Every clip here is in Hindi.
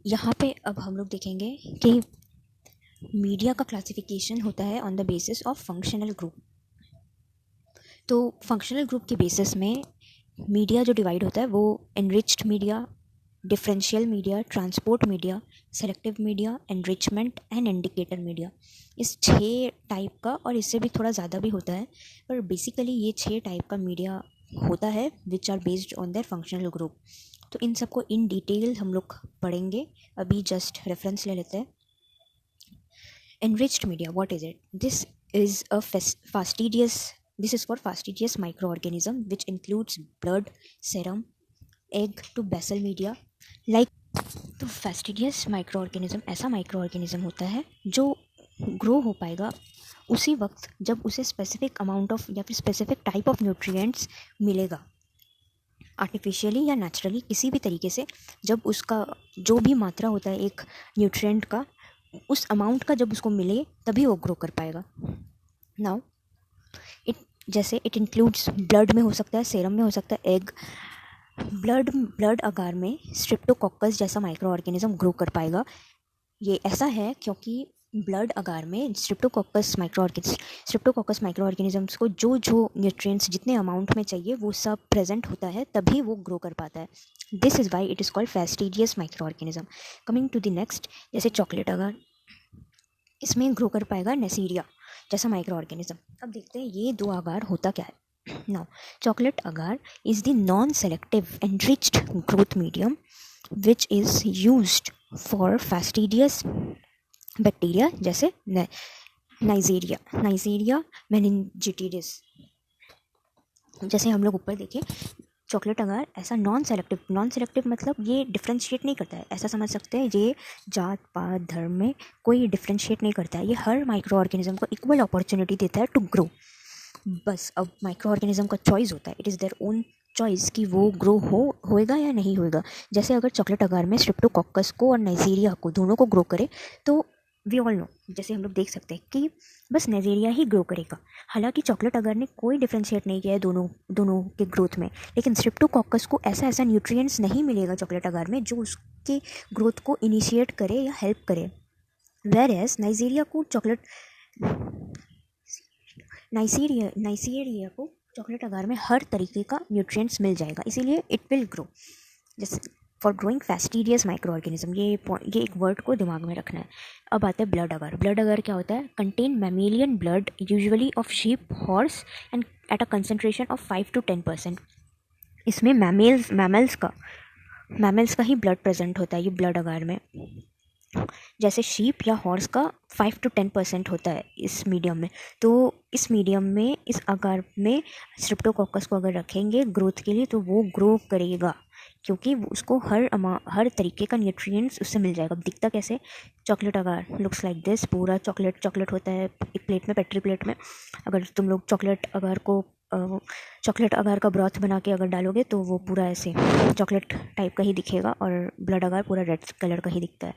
यहाँ पे अब हम लोग देखेंगे कि मीडिया का क्लासिफिकेशन होता है on the basis of functional group. तो फंक्शनल ग्रुप के बेसिस में मीडिया जो डिवाइड होता है वो enriched media, differential media, transport media, selective media, enrichment and indicator media, इस 6 टाइप का, और इससे भी थोड़ा ज़्यादा भी होता है, पर बेसिकली ये 6 टाइप का मीडिया होता है which are based on their functional group. तो इन सबको इन डिटेल हम लोग पढ़ेंगे। अभी जस्ट रेफरेंस ले लेते हैं। Enriched media, what is it? This is for fastidious microorganism which includes blood, serum, egg to basal media like। तो fastidious microorganism ऐसा microorganism होता है जो ग्रो हो पाएगा उसी वक्त जब उसे स्पेसिफिक अमाउंट ऑफ या फिर स्पेसिफिक टाइप ऑफ न्यूट्रिएंट्स मिलेगा, आर्टिफिशियली या नेचुरली, किसी भी तरीके से। जब उसका जो भी मात्रा होता है एक न्यूट्रिएंट का, उस अमाउंट का जब उसको मिले तभी वो ग्रो कर पाएगा। नाउ इट इंक्लूड्स ब्लड में हो सकता है, सेरम में हो सकता है, एग। ब्लड अगार में स्ट्रेप्टोकोकस जैसा माइक्रो ऑर्गेनिज्म ग्रो कर पाएगा। ये ऐसा है क्योंकि ब्लड अगार में स्ट्रेप्टोकोकस माइक्रो ऑर्गेनिजम्स को जो जो न्यूट्रिएंट्स जितने अमाउंट में चाहिए वो सब प्रेजेंट होता है, तभी वो ग्रो कर पाता है। This is why it is called fastidious micro organism. Coming to the next, जैसे चॉकलेट अगार, इसमें ग्रो कर पाएगा नेसीरिया जैसा माइक्रो ऑर्गेनिज्म। अब देखते हैं ये 2 अगार होता क्या है। Now chocolate agar is the non selective enriched growth medium which is used for fastidious bacteria जैसे नाइजीरिया मेनिनजिटिडिस। जैसे हम लोग ऊपर देखें, चॉकलेट अगार ऐसा नॉन सेलेक्टिव मतलब ये डिफ्रेंशिएट नहीं करता है। ऐसा समझ सकते हैं ये जात पात धर्म में कोई डिफ्रेंशिएट नहीं करता है। ये हर माइक्रो ऑर्गेनिज्म को इक्वल अपॉर्चुनिटी देता है टू ग्रो। बस अब माइक्रो ऑर्गेनिज्म का चॉइस होता है, it is their own choice कि वो ग्रो होएगा या नहीं होएगा। जैसे अगर चॉकलेट अगार में स्ट्रेप्टोकोकस को और नाइजीरिया को दोनों को ग्रो करे तो वी ऑल नो, जैसे हम लोग देख सकते हैं कि बस नाइजीरिया ही ग्रो करेगा। हालांकि चॉकलेट अगार ने कोई डिफ्रेंशिएट नहीं किया है दोनों के ग्रोथ में, लेकिन स्ट्रेप्टोकोकस को ऐसा न्यूट्रिएंट्स नहीं मिलेगा चॉकलेट अगार में जो उसके ग्रोथ को इनिशिएट करे या हेल्प करे। वेर एज नाइजीरिया को चॉकलेट अगार में हर तरीके का न्यूट्रिएंट्स मिल जाएगा, इसीलिए इट विल ग्रो। जैसे फॉर ग्रोइंग फैस्टिडियस माइक्रो ऑर्गेनिज्म, ये एक वर्ड को दिमाग में रखना है। अब आता है ब्लड अगार। ब्लड अगार क्या होता है? Contain mammalian blood usually of sheep, horse and at a concentration of 5 to 10%। इसमें मैमल्स का ही ब्लड प्रेजेंट होता है ये ब्लड अगार में। जैसे शीप या हॉर्स का 5 to 10% होता है इस मीडियम में। तो इस मीडियम में, इस अगार में स्ट्रेप्टोकोकस को अगर रखेंगे ग्रोथ के लिए तो वो ग्रो करेगा, क्योंकि उसको हर तरीके का न्यूट्रिएंट्स उससे मिल जाएगा। दिखता कैसे? Chocolate agar looks like this. पूरा चॉकलेट होता है एक प्लेट में, पेट्री प्लेट में। अगर तुम लोग चॉकलेट अगार का ब्रॉथ बना के अगर डालोगे तो वो पूरा ऐसे चॉकलेट टाइप का ही दिखेगा, और ब्लड अगार पूरा रेड कलर का ही दिखता है।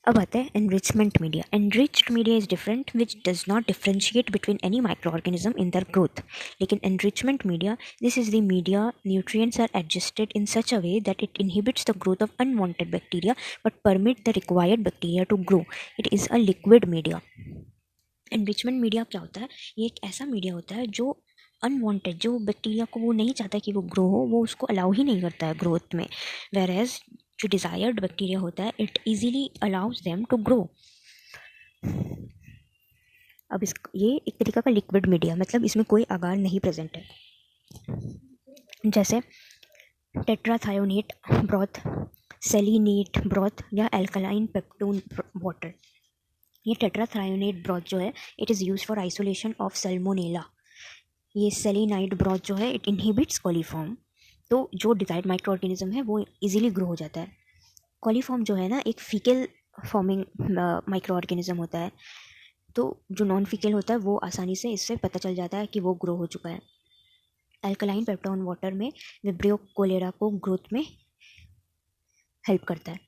अब आता है enrichment media. Enriched media is different which does not differentiate between any micro organism in their growth. लेकिन enrichment media, this is the media nutrients are adjusted in such a way that it inhibits the growth of unwanted bacteria but permit the required bacteria to grow. It is a liquid media. Enrichment media क्या होता है? ये एक ऐसा मीडिया होता है जो अनवांटेड, जो बैक्टीरिया को वो नहीं चाहता कि वो ग्रो हो, वो उसको अलाउ ही नहीं करता है ग्रोथ में। वेर एज जो डिज़ायर्ड बैक्टीरिया होता है, it easily allows them to grow. अब ये एक तरीका का लिक्विड मीडिया, मतलब इसमें कोई अगार नहीं प्रेजेंट है। जैसे टेट्राथायोनेट ब्रॉथ, सेलिनेट ब्रॉथ या एल्कलाइन पेप्टोन वाटर। ये टेट्राथायोनेट ब्रॉथ जो है, it is use for isolation of Salmonella. ये सेलिनाइट ब्रॉथ जो है, इट इनहिबिट्स कॉलीफॉर्म। तो जो डिजायर्ड माइक्रो ऑर्गेनिज्म है वो इजीली ग्रो हो जाता है। कॉलीफॉर्म जो है ना, एक फीकल फॉर्मिंग माइक्रो ऑर्गेनिज्म होता है। तो जो नॉन फीकल होता है वो आसानी से इससे पता चल जाता है कि वो ग्रो हो चुका है। अल्कलाइन पेप्टोन वाटर में विब्रियो कोलेरा को ग्रोथ में हेल्प करता है।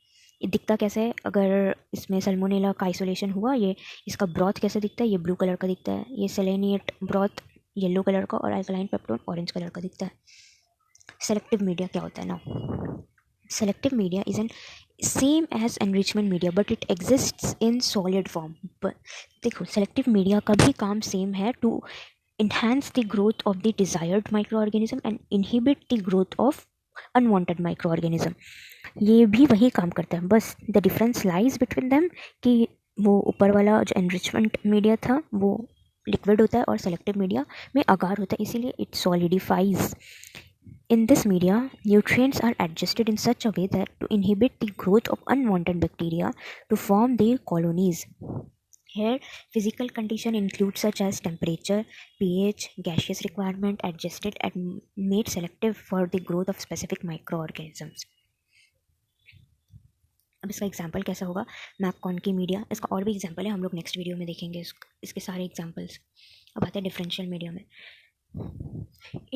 ये दिखता कैसे है? अगर इसमें सल्मोनेला का आइसोलेशन हुआ, ये इसका ब्रॉथ कैसे दिखता है? ये ब्लू कलर का दिखता है। ये सेलेनिएट ब्रॉथ येलो कलर का, और अल्कलाइन पेप्टोन ऑरेंज कलर का दिखता है। सेलेक्टिव मीडिया क्या होता है ना? Selective media is an same as enrichment media but it exists in solid form. देखो selective media का भी काम सेम है, to enhance the growth of the desired microorganism and inhibit the growth of unwanted microorganism. ये भी वही काम करता है, बस the difference lies between them कि वो ऊपर वाला जो enrichment media था वो लिक्विड होता है और सेलेक्टिव मीडिया में अगार होता है, इसीलिए it solidifies. In this media, nutrients are adjusted in such a way that to inhibit the growth of unwanted bacteria to form the colonies. Here, physical condition include such as temperature, pH, gaseous requirement adjusted and made selective for the growth of specific microorganisms. अब इसका एग्जाम्पल कैसा होगा, मैककॉन की मीडिया, इसका और भी एग्जाम्पल है, हम लोग नेक्स्ट वीडियो में देखेंगे इसके सारे एग्जाम्पल्स. अब आते हैं डिफरेंशियल मीडिया में.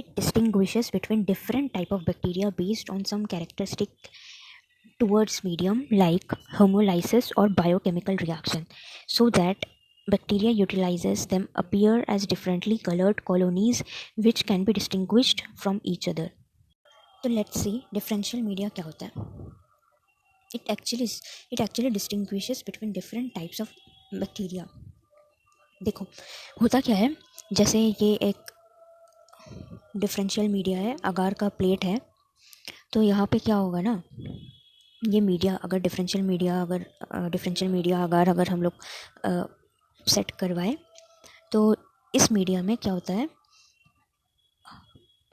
It distinguishes between different type of bacteria based on some characteristic towards medium like homolysis or biochemical reaction, so that bacteria utilizes them appear as differently colored colonies which can be distinguished from each other. So let's see differential media क्या होता है. It actually distinguishes between different types of bacteria. देखो होता क्या है, जैसे ये एक डिफरेंशियल मीडिया है, अगार का प्लेट है, तो यहाँ पे क्या होगा ना, ये मीडिया अगर डिफरेंशियल मीडिया अगार अगर हम लोग सेट करवाए तो इस मीडिया में क्या होता है,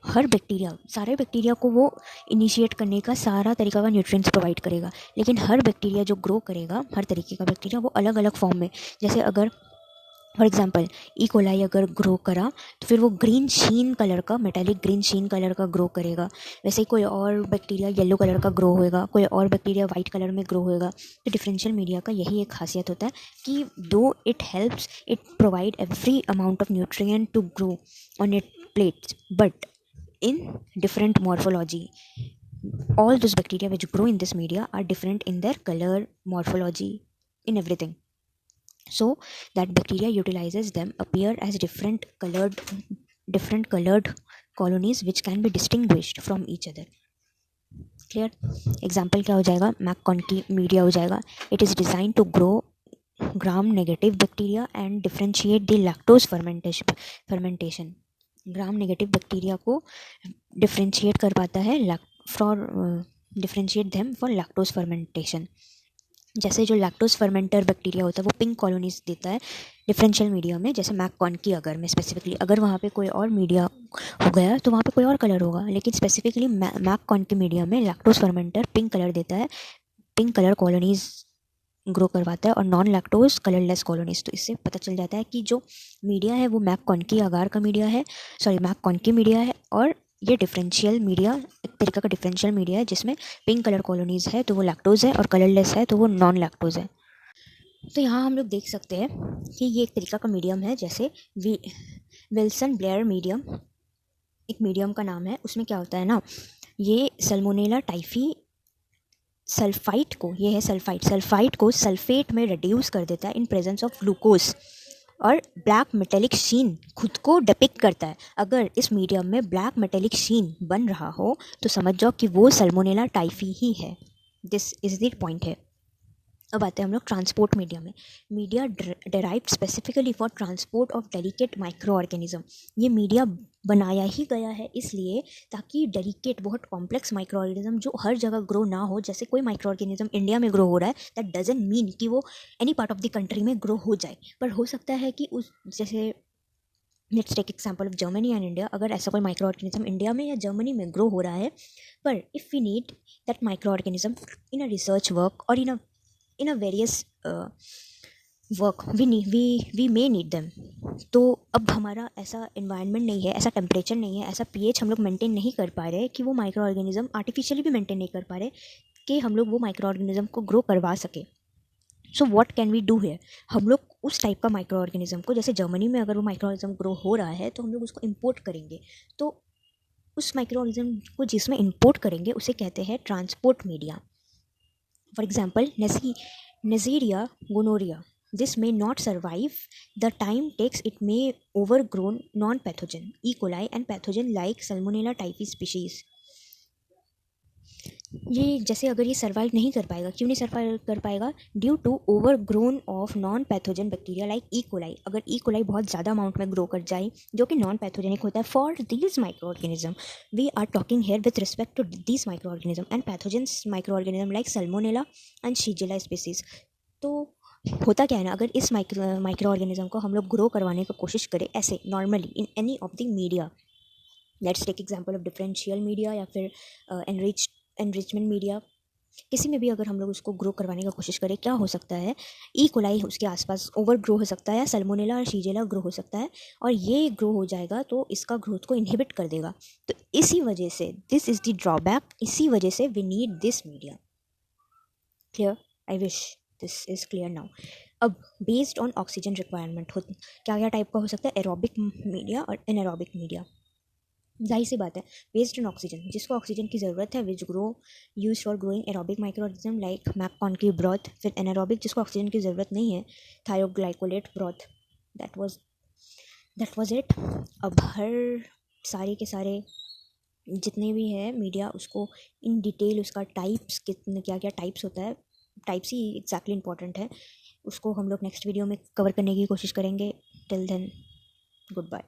हर बैक्टीरिया, सारे बैक्टीरिया को वो इनिशिएट करने का सारा तरीका का न्यूट्रिएंट्स प्रोवाइड करेगा, लेकिन हर बैक्टीरिया जो ग्रो करेगा, हर तरीके का बैक्टीरिया वो अलग अलग फॉर्म में, जैसे अगर फॉर एग्जांपल ई कोलाई अगर ग्रो करा तो फिर वो ग्रीन शीन कलर का, मेटालिक ग्रीन शीन कलर का ग्रो करेगा. वैसे ही कोई और बैक्टीरिया येलो कलर का ग्रो होएगा, कोई और बैक्टीरिया वाइट कलर में ग्रो होएगा. तो डिफरेंशियल मीडिया का यही एक खासियत होता है कि दो it helps, it provide every amount of nutrient to grow on it plates, but in different morphology. All those bacteria which grow in this media are different in their color, morphology, in everything. So that bacteria utilizes them appear as different colored colonies which can be distinguished from each other. Clear? Example क्या हो जाएगा, मैककॉन की मीडिया हो जाएगा. It is designed to grow gram negative bacteria and differentiate the lactose fermentation. Gram negative bacteria को डिफ्रेंशिएट कर पाता है differentiate them for lactose fermentation. जैसे जो लैक्टोज फर्मेंटर बैक्टीरिया होता है वो पिंक कॉलोनीज देता है डिफरेंशियल मीडिया में, जैसे मैककॉन की अगर मैं स्पेसिफिकली, अगर वहाँ पे कोई और मीडिया हो गया तो वहाँ पे कोई और कलर होगा, लेकिन स्पेसिफिकली मैककॉन की मीडिया में लैक्टोज फर्मेंटर पिंक कलर देता है, पिंक कलर कॉलोनीज ग्रो करवाता है और नॉन लैक्टोज कलरलेस कॉलोनीज. तो इससे पता चल जाता है कि जो मीडिया है वो मैककॉन की अगार का मीडिया है, मैककॉन की मीडिया है, और ये डिफरेंशियल मीडिया एक तरीका का डिफरेंशियल मीडिया है जिसमें पिंक कलर कॉलोनीज है तो वो लैक्टोज है, और कलरलेस है तो वो नॉन लैक्टोज है. तो यहाँ हम लोग देख सकते हैं कि ये एक तरीका का मीडियम है, जैसे विल्सन ब्लेयर मीडियम एक मीडियम का नाम है. उसमें क्या होता है ना, ये सल्मोनेला टाइफी सल्फाइट को, ये है सल्फाइट को सल्फेट में रिड्यूस कर देता है इन प्रेजेंस ऑफ ग्लूकोज, और ब्लैक मेटेलिक शीन खुद को डिपिक्ट करता है. अगर इस मीडियम में ब्लैक मेटेलिक शीन बन रहा हो तो समझ जाओ कि वो सल्मोनेला टाइफी ही है. दिस इज द पॉइंट है. अब आते हैं हम लोग ट्रांसपोर्ट मीडिया में. Media derived specifically for transport of delicate micro organism. ये मीडिया बनाया ही गया है इसलिए ताकि डेलिकेट, बहुत कॉम्प्लेक्स माइक्रो ऑर्गेनिज्म जो हर जगह ग्रो ना हो, जैसे कोई माइक्रो ऑर्गेनिज्म इंडिया में ग्रो हो रहा है, दैट डजंट मीन कि वो any part of the country में ग्रो हो जाए, पर हो सकता है कि उस, जैसे let's take example of Germany and India, अगर ऐसा कोई माइक्रो ऑर्गेनिज्म इंडिया में या जर्मनी में ग्रो हो रहा है, पर if we need that micro organism in a research work और in a various work we may need them. तो अब हमारा ऐसा environment नहीं है, ऐसा temperature नहीं है, ऐसा pH हम लोग maintain नहीं कर पा रहे कि वो माइक्रो ऑर्गेनिज्म आर्टिफिशियली भी maintain नहीं कर पा रहे कि हम लोग वो माइक्रो ऑर्गेनिज्म को ग्रो करवा सके. So what can we do here, हम लोग उस टाइप का माइक्रो ऑर्गेनिज्म को, जैसे जर्मनी में अगर वो माइक्रो ऑर्गेनिज्म ग्रो हो रहा है तो हम लोग उसको इम्पोर्ट करेंगे. तो उस माइक्रो ऑर्गेनिज्म को जिसमें इम्पोर्ट करेंगे उसे कहते हैं transport media. For example, Neisseria gonorrhea. This may not survive the time takes. It may overgrown non-pathogen E. coli and pathogen like Salmonella typhi species. ये जैसे अगर ये सर्वाइव नहीं कर पाएगा, क्यों नहीं सर्वाइव कर पाएगा? Due to over grown of non pathogen bacteria like E coli. अगर ई कोलाई बहुत ज़्यादा अमाउंट में ग्रो कर जाए, जो कि नॉन पैथोजेनिक होता है for this micro organism, we are talking here with respect to this micro organism and pathogens micro organism like salmonella and shigella species. तो होता क्या है ना, अगर इस माइक्रो ऑर्गेनिज्म को हम लोग ग्रो करवाने की कोशिश करें ऐसे normally in any of the media, let's take example of differential media या फिर एनरिचमेंट मीडिया, किसी में भी अगर हम लोग उसको ग्रो करवाने की कोशिश करें, क्या हो सकता है? ई कोलाई उसके आसपास ओवर ग्रो हो सकता है, या सल्मोनेला और शीजेला ग्रो हो सकता है, और ये ग्रो हो जाएगा तो इसका ग्रोथ को इनहिबिट कर देगा। तो इसी वजह से दिस इज़ द ड्रॉबैक, इसी वजह से we need this media. Clear? I wish this is clear now. अब बेस्ड ऑन ऑक्सीजन रिक्वायरमेंट हो क्या क्या टाइप का हो सकता है? एरोबिक मीडिया और एनारोबिक मीडिया। जाहिर सी बात है, बेस्ड ऑन ऑक्सीजन, जिसको ऑक्सीजन की ज़रूरत है, which grow use for growing aerobic micro organism like MacConkey की ब्रॉथ। फिर एनारोबिक, जिसको ऑक्सीजन की ज़रूरत नहीं है, thioglycollate broth. That was it. अब हर सारे के सारे जितने भी है मीडिया, उसको इन डिटेल उसका टाइप्स कितने क्या क्या टाइप्स होता है, टाइप्स ही एग्जैक्टली इंपॉर्टेंट है, उसको हम लोग नेक्स्ट वीडियो में कवर करने की कोशिश करेंगे। Till then, good bye.